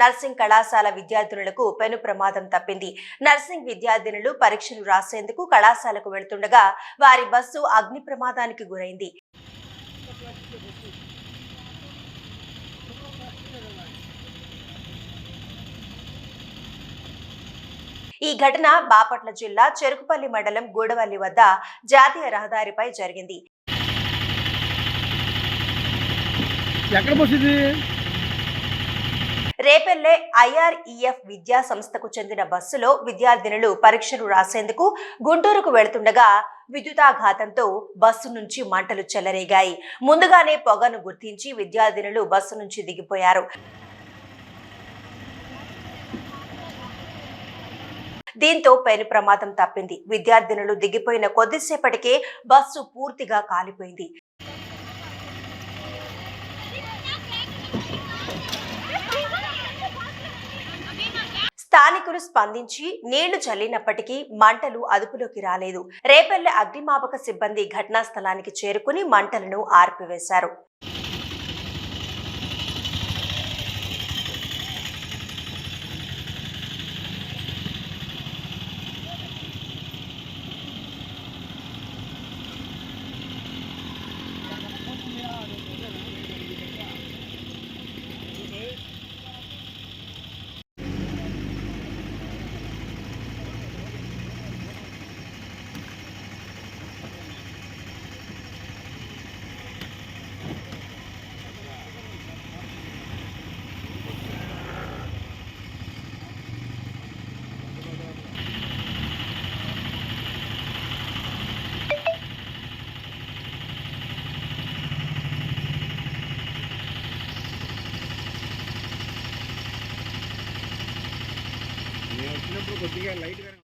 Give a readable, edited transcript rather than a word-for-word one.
Nursing కళాశాల విద్యార్థినులకు పెను ప్రమాదం తప్పింది. నర్సింగ్ విద్యార్థినులు పరీక్షలు రాసేందుకు కళాశాలకు వెళ్తుండగా వారి బస్సు అగ్ని ప్రమాదానికి గురైంది. ఈ ఘటన బాపట్ల జిల్లా చెరుకుపల్లి మండలం గూడవల్లి వద్ద జాతీయ రహదారిపై జరిగింది. రేపెల్లె IREF విద్యా సంస్థకు చెందిన బస్సులో విద్యార్థినులు పరీక్షలు రాసేందుకు గుంటూరుకు వెళ్తుండగా విద్యుతాఘాతంతో బస్సు నుంచి మంటలు చెలరేగాయి. ముందుగానే పొగను గుర్తించి విద్యార్థినులు బస్సు నుంచి దిగిపోయారు. దీంతో పెను ప్రమాదం తప్పింది. విద్యార్థినులు దిగిపోయిన కొద్దిసేపటికే బస్సు పూర్తిగా కాలిపోయింది. స్థానికులు స్పందించి నీళ్లు చల్లినప్పటికీ మంటలు అదుపులోకి రాలేదు. రేపెల్లె అగ్నిమాపక సిబ్బంది ఘటనా స్థలానికి చేరుకుని మంటలను ఆర్పివేశారు. నేను వచ్చినప్పుడు కొద్దిగా లైట్